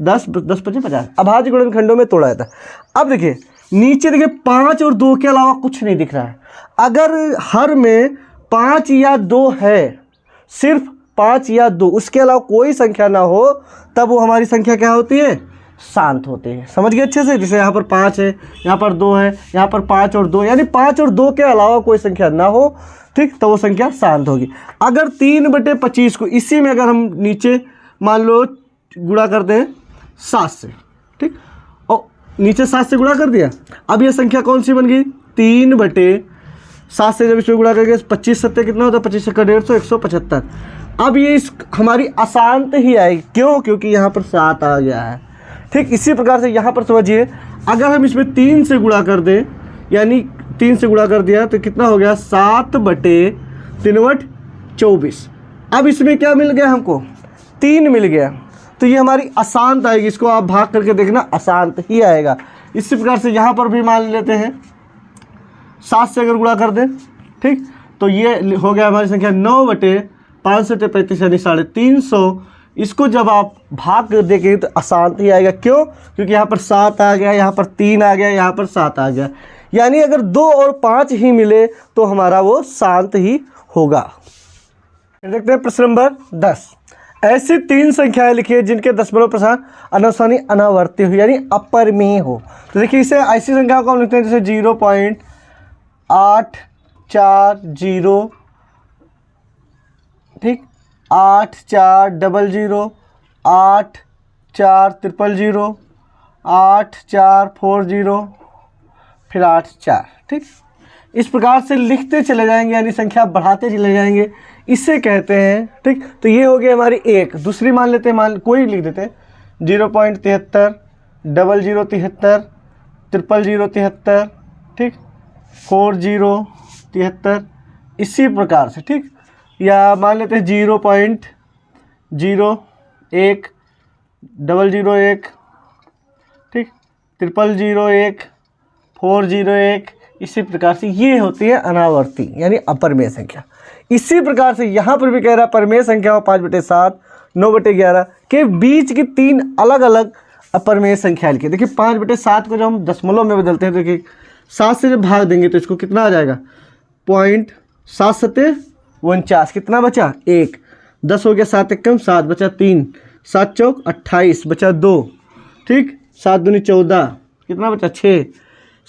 10, 10 पंचे 50, अभाज्य गुणनखंडों में तोड़ा जाता है। अब देखिए नीचे देखिए 5 और 2 के अलावा कुछ नहीं दिख रहा है। अगर हर में 5 या 2 है, सिर्फ 5 या 2, उसके अलावा कोई संख्या ना हो, तब वो हमारी संख्या क्या होती है शांत होती है। समझ गए अच्छे से, जैसे यहाँ पर 5 है, यहाँ पर 2 है, यहाँ पर 5 और 2, यानी 5 और 2 के अलावा कोई संख्या ना हो, ठीक तो वो संख्या शांत होगी। अगर 3 बटे 25 को इसी में अगर हम नीचे मान लो गुणा कर दें 7 से, ठीक और नीचे 7 से गुणा कर दिया, अब ये संख्या कौन सी बन गई 3 बटे 7 से जब इसमें गुणा करके 25 सत्ते कितना होता है 25 का 150, 175। अब ये इस हमारी अशांत ही आएगी, क्यों? क्योंकि यहाँ पर 7 आ गया है। ठीक इसी प्रकार से यहाँ पर समझिए, अगर हम इसमें 3 से गुणा कर दें, यानी 3 से गुणा कर दिया तो कितना हो गया 7 बटे 3 बट 24। अब इसमें क्या मिल गया हमको 3 मिल गया, तो ये हमारी अशांत आएगी। इसको आप भाग करके देखना अशांत ही आएगा। इसी प्रकार से यहाँ पर भी मान लेते हैं 7 से अगर गुणा कर दें, ठीक तो ये हो गया हमारी संख्या 9 बटे 5 से 35 यानी 350। इसको जब आप भाग कर देंगे तो अशांत ही आएगा। क्यों? क्योंकि यहाँ पर 7 आ गया, यहाँ पर 3 आ गया, यहाँ पर 7 आ गया, यानी अगर 2 और 5 ही मिले तो हमारा वो शांत ही होगा। देखते हैं प्रश्न नंबर 10। ऐसी 3 संख्याएं लिखिए जिनके दशमलव प्रसार अनावसानी अनावर्ती हो यानी अपरिमेय हो। तो देखिए इसे ऐसी संख्याओं को हम लिखते हैं जैसे 0.840, ठीक 8400, 8400, 8440, फिर 84, ठीक इस प्रकार से लिखते चले जाएंगे, यानी संख्या बढ़ाते चले जाएंगे, इसे कहते हैं। ठीक तो ये हो गया हमारी एक। दूसरी मान लेते हैं, मान कोई लिख देते हैं 0.73, 0073, 00073, ठीक 4073, इसी प्रकार से, ठीक या मान लेते हैं 0.01, 001, ठीक 0001, 401, इसी प्रकार से ये होती है अनावर्ती यानी अपरिमेय संख्या। इसी प्रकार से यहाँ पर भी कह रहा है परिमेय संख्या 5/7, 9/11 के बीच की 3 अलग अलग अपरिमेय संख्या लिखिए। देखिए 5/7 को जब हम दशमलव में बदलते हैं, देखिए 7 से जब भाग देंगे तो इसको कितना आ जाएगा 0.749, कितना बचा 1, 10 हो गया, 7 एकम 7 बचा 3, 7 चौक 28 बचा 2, ठीक 7 दूनी 14, कितना बचा 6,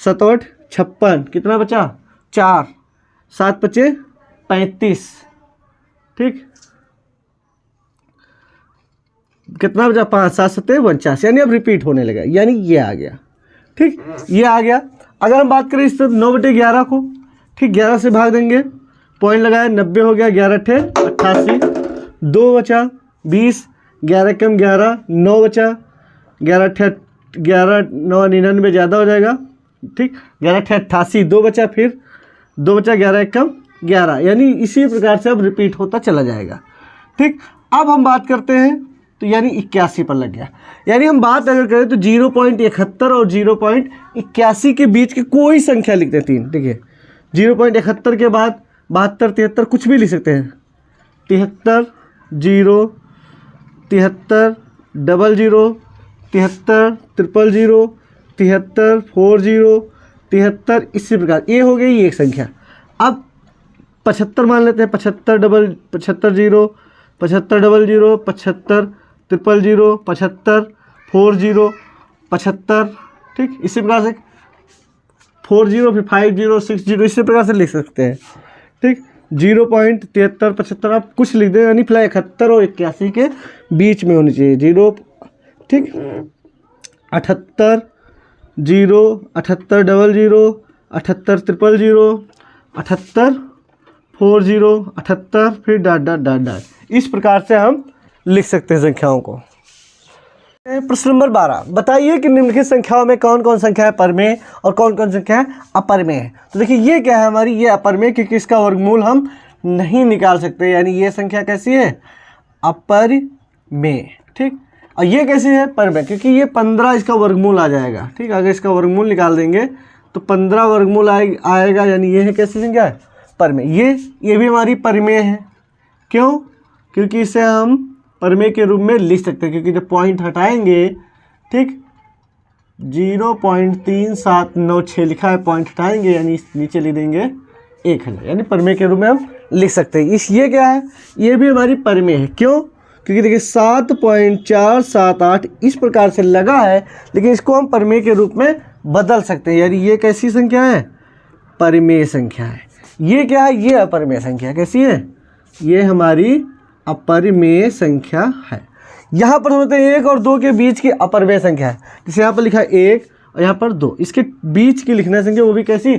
7 8 56, कितना बचा 4, 7 5 35, ठीक, कितना बचा 5 7 7 49, यानी अब रिपीट होने लगा, यानी ये आ गया। ठीक, ये आ गया। अगर हम बात करें इस तरफ 9/11 को, ठीक, 11 से भाग देंगे, पॉइंट लगाया, 90 हो गया, 11 × 8 = 88, 2 बचा 20, 11 कम 11, 9 बचा, 11 × 8 11, 9 99 ज़्यादा हो जाएगा। ठीक, 11 × 8 88, 2 बचा, फिर 2 बचा, 11 कम 11, यानी इसी प्रकार से अब रिपीट होता चला जाएगा। ठीक, अब हम बात करते हैं तो यानी 81 पर लग गया। यानी हम बात अगर करें तो 0.71 और 0.81 के बीच की कोई संख्या लिखते हैं 3। ठीक है, 0.71 के बाद 72 73 कुछ भी लिख सकते हैं, 73 0 73 00 73 000 73 40 73, इसी प्रकार ये हो गई एक संख्या। अब 75 मान लेते हैं, 75 0 75 00 75 000 75 40 75। ठीक, इसी प्रकार से 40 फिर 50 60 इसी प्रकार से लिख सकते हैं। ठीक, 0.73 75 आप कुछ लिख दें, यानी फिलहाल 71 और 81 के बीच में होनी चाहिए 0। ठीक, 78 0 78 00 78 000 78 40 78 फिर डॉट डॉट डॉट डॉट, इस प्रकार से हम लिख सकते हैं संख्याओं को। प्रश्न नंबर 12, बताइए कि निम्नलिखित संख्याओं में कौन कौन संख्या है परमेय और कौन कौन संख्या है अपरमेय है। तो देखिए ये क्या है हमारी, ये अपरमेय, क्योंकि इसका वर्गमूल हम नहीं निकाल सकते, यानी ये संख्या कैसी है, अपरमेय। ठीक, और ये कैसी है, परमेय, क्योंकि ये 15 इसका वर्गमूल आ जाएगा। ठीक, अगर इसका वर्गमूल निकाल देंगे तो 15 वर्गमूल आएगा, यानी ये है कैसी संख्या है, परमेय। ये भी हमारी परमेय है। क्यों, क्योंकि इसे हम परमेय के रूप में लिख सकते हैं, क्योंकि जब पॉइंट हटाएंगे, ठीक, 0.3796 लिखा है, पॉइंट हटाएंगे यानी नीचे लिख देंगे 1000, यानी परमेय के रूप में हम लिख सकते हैं। ये क्या है, ये भी हमारी परमेय है। क्यों, क्योंकि देखिए 7.478 इस प्रकार से लगा है, लेकिन इसको हम परमेय के रूप में बदल सकते हैं, यानी ये कैसी संख्या है, परमेय संख्या है। ये क्या है, ये अपरमेय संख्या कैसी है, ये हमारी अपरमेय संख्या है। यहाँ पर समझते हैं 1 और 2 के बीच की अपरमेय संख्या है, जैसे यहाँ पर लिखा है 1 और यहाँ पर 2, इसके बीच की लिखना संख्या वो भी कैसी,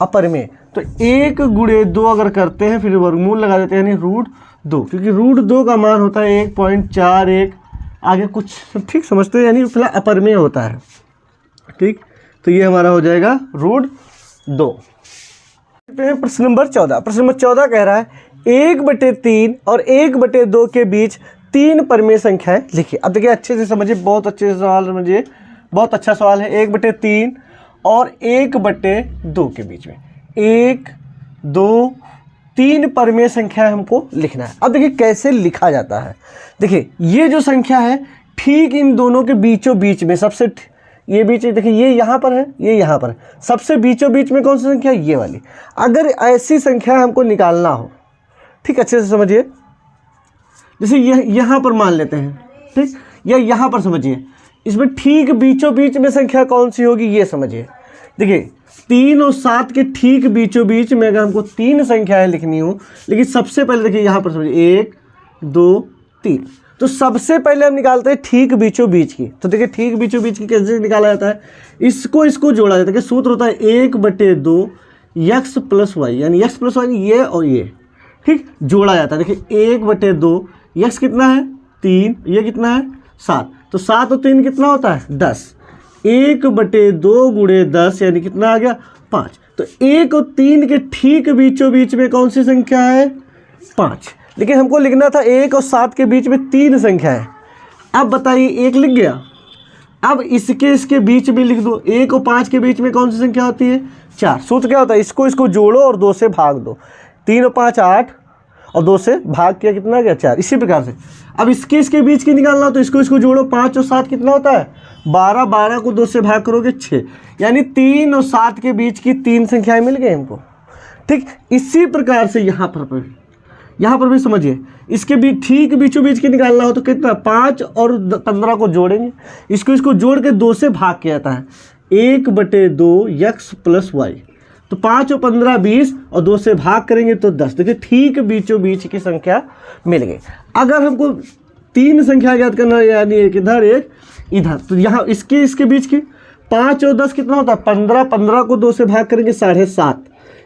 अपरमेय। तो 1 × 2 अगर करते हैं, फिर वर्गमूल लगा देते हैं, यानी √2, क्योंकि √2 का मान होता है 1.41, आगे कुछ ठीक समझते हैं, यानी फिलहाल अपरमेय होता है। ठीक, तो ये हमारा हो जाएगा √2। प्रश्न नंबर 14, प्रश्न नंबर 14 कह रहा है 1/3 और 1/2 के बीच 3 परमेय संख्याएं लिखिए। अब देखिए अच्छे से समझिए, बहुत अच्छे से सवाल समझिए, बहुत अच्छा सवाल है। 1/3 और 1/2 के बीच में 1 2 3 परमेय संख्या हमको लिखना है। अब देखिए कैसे लिखा जाता है। देखिए ये जो संख्या है ठीक इन दोनों के बीचों बीच में, सबसे ये बीच, देखिए ये यहाँ पर है, ये यहाँ पर है, सबसे बीचों बीच में कौन सी संख्या है, ये वाली। अगर ऐसी संख्या हमको निकालना हो, ठीक, अच्छे से समझिए, जैसे ये यहाँ पर मान लेते हैं, ठीक, या यहाँ पर समझिए, इसमें ठीक बीचों बीच में संख्या कौन सी होगी, ये समझिए। देखिए 3 और 7 के ठीक बीचों बीच में अगर हमको 3 संख्याएं लिखनी हो, लेकिन सबसे पहले देखिए यहाँ पर समझिए 1 2 3, तो सबसे पहले हम निकालते हैं ठीक बीचों बीच की। तो देखिए ठीक बीचों बीच की कैसे निकाला जाता है, इसको जोड़ा जाता है। सूत्र होता है 1/2 x + y, यानी x + y ये और ये, ठीक, जोड़ा जाता है। देखिए 1/2 x कितना है 3, ये कितना है 7, तो 7 और 3 कितना होता है 10। 1/2 × 10 यानी कितना आ गया 5। तो 1 और 3 के ठीक बीचों बीच में कौन सी संख्या है 5, लेकिन हमको लिखना था 1 और 7 के बीच में 3 संख्या है। अब बताइए 1 लिख गया, अब इसके बीच में लिख दो, 1 और 5 के बीच में कौन सी संख्या होती है 4। सूत्र क्या होता है, इसको जोड़ो और 2 से भाग दो, 3 और 5 8 और 2 से भाग किया कितना गया 4। इसी प्रकार से अब इसके बीच की निकालना हो तो इसको जोड़ो, 5 और 7 कितना होता है 12, 12 को 2 से भाग करोगे 6, यानी 3 और 7 के बीच की 3 संख्याएं मिल गई हमको। ठीक, इसी प्रकार से यहाँ पर भी समझिए, इसके भी ठीक बीचों बीच की निकालना हो तो कितना 5 और 15 को जोड़ेंगे, इसको जोड़ के 2 से भाग किया जाता है 1/2 x + y। तो 5 और 15 20 और 2 से भाग करेंगे तो 10। देखिए ठीक बीचों बीच की संख्या मिल गई। अगर हमको 3 संख्या ज्ञात करना है, यानी एक इधर एक इधर, तो यहाँ इसके बीच की 5 और 10 कितना होता है 15, 15 को 2 से भाग करेंगे 7.5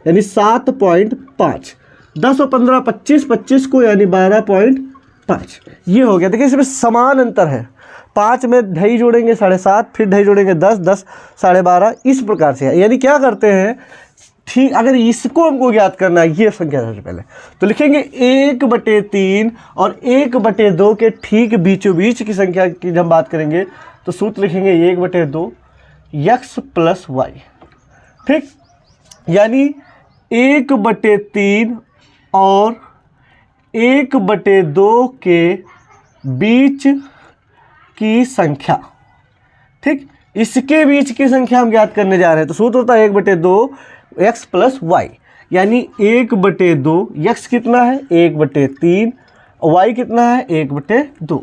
यानी 7.5, 10 और 15 25, 25 को यानी 12.5, ये हो गया। देखिए इसमें समान अंतर है, 5 में ढाई जोड़ेंगे 7.5, फिर ढाई जोड़ेंगे 10, 10 12.5, इस प्रकार से है। यानी क्या करते हैं, ठीक अगर इसको हमको ज्ञात करना है, ये संख्या सबसे पहले तो लिखेंगे 1/3 और 1/2 के ठीक बीचों बीच की संख्या की जब बात करेंगे तो सूत्र लिखेंगे 1/2 x प्लस वाई। ठीक, यानी 1/3 और 1/2 के बीच की संख्या, ठीक इसके बीच की संख्या हम ज्ञात करने जा रहे हैं। तो सूत्र होता है 1/2 x प्लस वाई, यानी 1/2 x कितना है 1/3 और y कितना है 1/2।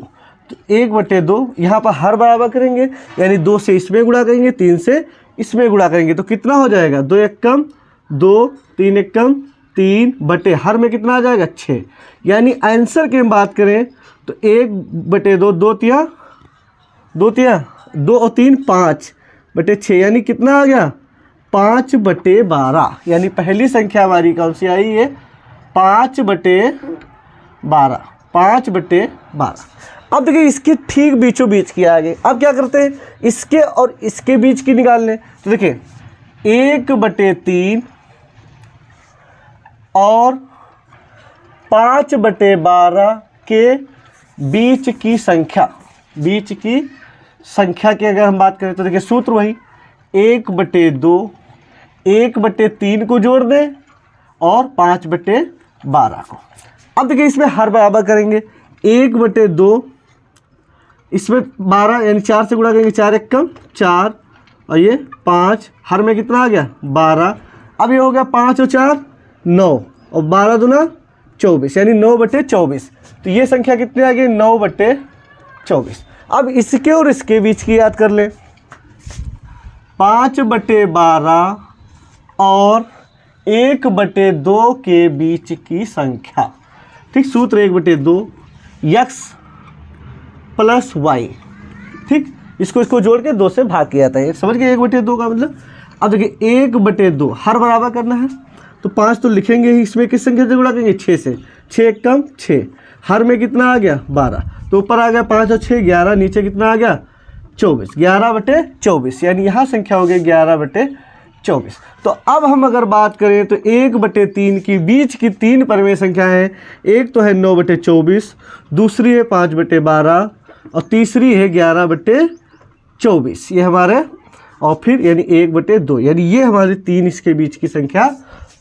तो 1/2 यहाँ पर हर बराबर करेंगे, यानी 2 से इसमें गुणा करेंगे, 3 से इसमें गुणा करेंगे तो कितना हो जाएगा 2 1 कम 2, 3 1 कम 3 बटे हर में कितना आ जाएगा 6। यानी आंसर की हम बात करें तो 1/2 2 तिया 2 और 3 5/6, यानी कितना आ गया 5/12। यानी पहली संख्या हमारी कौन सी आई है 5/12, 5/12। अब देखिए इसके ठीक बीचों बीच की आगे, अब क्या करते हैं इसके और इसके बीच की निकाल लें। तो देखिए 1/3 और 5/12 के बीच की संख्या, बीच की संख्या की अगर हम बात करें तो देखिए सूत्र वही 1/2, 1/3 को जोड़ दें और 5/12 को। अब देखिए इसमें हर बराबर करेंगे 1/2, इसमें 12 यानी 4 से गुणा करेंगे 4 1 कम 4 और ये 5, हर में कितना आ गया 12। अब ये हो गया 5 और 4 9 और 12 दूना 24, यानी 9/24। तो ये संख्या कितनी आ गई 9/24। अब इसके और इसके बीच की याद कर लें 5/12 और 1/2 के बीच की संख्या, ठीक सूत्र 1/2 x प्लस वाई। ठीक, इसको जोड़ के 2 से भाग किया जाता है, समझ गए 1/2 का मतलब। अब देखिए 1/2 हर बराबर करना है तो 5 तो लिखेंगे ही, इसमें किस संख्या से गुणा करेंगे 6 से, 6 1 कम 6, हर में कितना आ गया 12, तो ऊपर आ गया 5 और 6 11, नीचे कितना आ गया 24, 11/24, यानी यहाँ संख्या हो गई 11/24। तो अब हम अगर बात करें तो 1/3 की बीच की 3 परिमेय संख्या है, एक तो है 9/24, दूसरी है 5/12 और तीसरी है 11/24, ये हमारे, और फिर यानी 1/2, यानी ये हमारी 3 इसके बीच की संख्या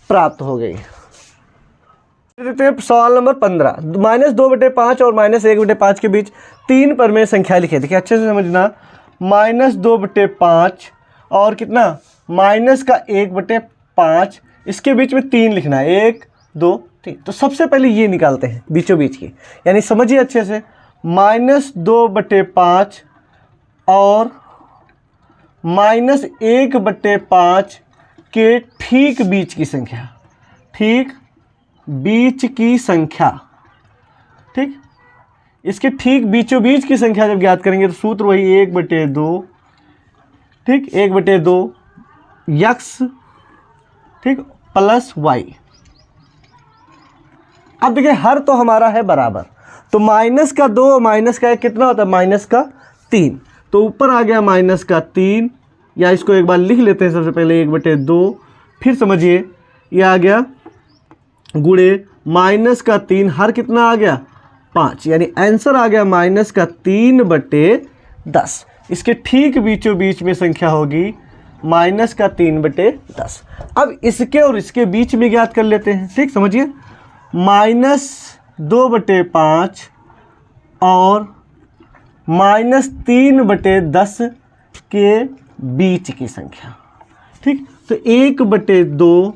प्राप्त हो गई। देखते हैं सवाल नंबर 15, -2/5 और -1/5 के बीच 3 परिमेय संख्या लिखे। देखिए अच्छे से समझना, -2/5 और कितना माइनस का 1/5, इसके बीच में 3 लिखना है, 1 2 3। तो सबसे पहले ये निकालते हैं बीचों बीच की, यानी समझिए अच्छे से, -2/5 और -1/5 के ठीक बीच की संख्या, ठीक बीच की संख्या, ठीक इसके ठीक बीचों बीच की संख्या जब ज्ञात करेंगे तो सूत्र वही 1/2, ठीक 1/2 x, ठीक प्लस वाई। अब देखिए हर तो हमारा है बराबर, तो -2 -1 कितना होता है -3, तो ऊपर आ गया -3, या इसको एक बार लिख लेते हैं सबसे पहले 1/2, फिर समझिए ये आ गया गुणे -3, हर कितना आ गया 5, यानी आंसर आ गया -3/10। इसके ठीक बीचों बीच में संख्या होगी -3/10। अब इसके और इसके बीच में ज्ञात कर लेते हैं, ठीक समझिए, -2/5 और -3/10 के बीच की संख्या, ठीक तो 1/2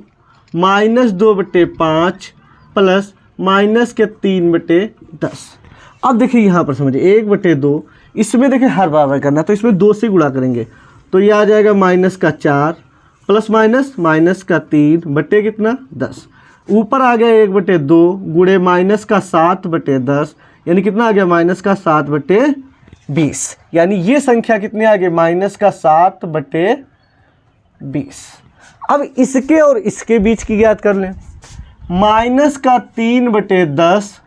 -2/5 प्लस -3/10। अब देखिए यहाँ पर समझिए 1/2, इसमें देखिए हर बराबर करना, तो इसमें 2 से गुणा करेंगे तो ये आ जाएगा -4 प्लस माइनस, माइनस का 3 बटे कितना 10, ऊपर आ गया 1/2 गुणे माइनस का 7/10, यानी कितना आ गया माइनस का 7/20, यानी ये संख्या कितनी आ गई माइनस का 7/20। अब इसके और इसके बीच की ज्ञात कर लें, माइनस का 3/10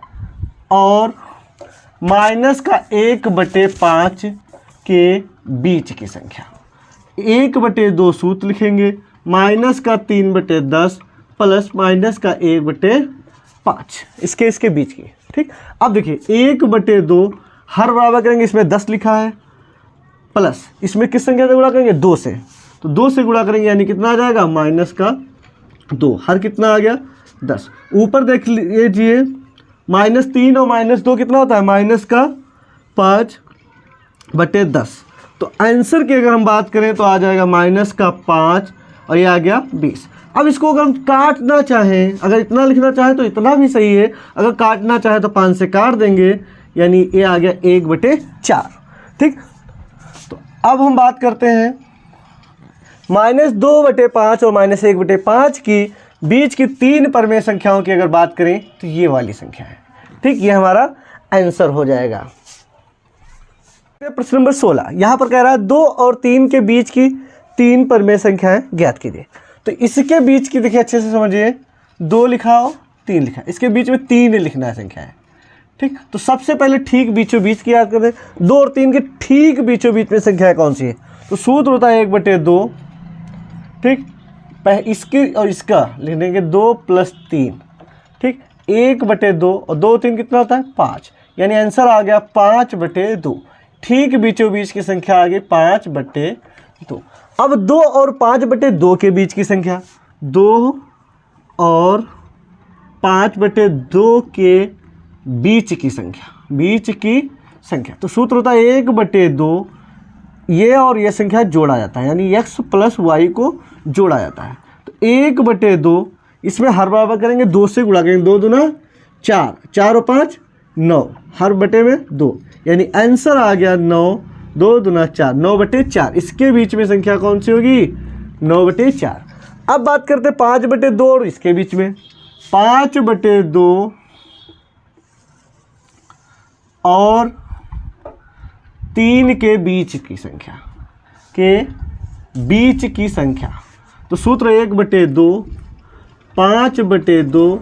और माइनस का 1/5 के बीच की संख्या। 1/2 सूत्र लिखेंगे, माइनस का 3/10 प्लस माइनस का 1/5, इसके बीच की। ठीक, अब देखिए 1/2 हर बराबर करेंगे, इसमें 10 लिखा है, प्लस इसमें किस संख्या से गुणा करेंगे 2 से, तो 2 से गुणा करेंगे यानी कितना आ जाएगा माइनस का 2, हर कितना आ गया 10। ऊपर देख लीजिए -3 और -2 कितना होता है माइनस का 5/10, तो आंसर की अगर हम बात करें तो आ जाएगा माइनस का 5 और ये आ गया 20। अब इसको अगर हम काटना चाहें, अगर इतना लिखना चाहें तो इतना भी सही है, अगर काटना चाहें तो 5 से काट देंगे, यानी ये आ गया 1/4। ठीक, तो अब हम बात करते हैं -2/5 और -1/5 की बीच की 3 परमेय संख्याओं की अगर बात करें तो ये वाली संख्या है। ठीक, ये हमारा आंसर हो जाएगा। प्रश्न नंबर 16 यहाँ पर कह रहा है 2 और 3 के बीच की 3 परमेय संख्याएं ज्ञात कीजिए। तो इसके बीच की देखिए अच्छे से समझिए, 2 लिखा हो 3 लिखा, इसके बीच में 3 लिखना है संख्या है। ठीक, तो सबसे पहले ठीक बीचों बीच की याद करते हैं, 2 और 3 के ठीक बीचों बीच में संख्या कौन सी है, तो सूत्र होता है 1/2। ठीक, इसकी और इसका लिख देंगे 2 + 3। ठीक, 1/2 और 2 3 कितना होता है 5, यानी आंसर आ गया 5/2। ठीक बीचों बीच की संख्या आ गई 5/2। अब 2 और 5/2 के बीच की संख्या, 2 और 5/2 के बीच की संख्या, तो सूत्र होता है 1/2, ये और ये संख्या जोड़ा जाता है, यानी x + y को जोड़ा जाता है। तो 1/2 इसमें हर बराबर करेंगे, 2 से गुणा करेंगे, 2 दूना 4, 4 और 5 9, हर बटे में 2, यानी आंसर आ गया 9, 2 दूना 4, 9/4। इसके बीच में संख्या कौन सी होगी 9/4। अब बात करते हैं 5/2 और इसके बीच में, 5/2 और 3 के बीच की संख्या, तो सूत्र 1/2, 5/2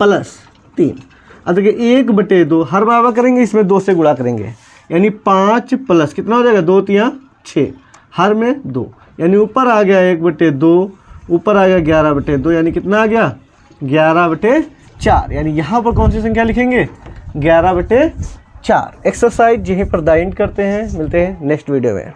प्लस 3। अब देखिए 1/2 हर बराबर करेंगे, इसमें 2 से गुणा करेंगे, यानी 5 प्लस कितना हो जाएगा 2 3 6, हर में 2, यानी ऊपर आ गया 1/2, ऊपर आ गया 11/2, यानी कितना आ गया 11/4, यानी यहाँ पर कौन सी संख्या लिखेंगे 11/4। एक्सरसाइज यहीं पर द एंड करते हैं, मिलते हैं नेक्स्ट वीडियो में।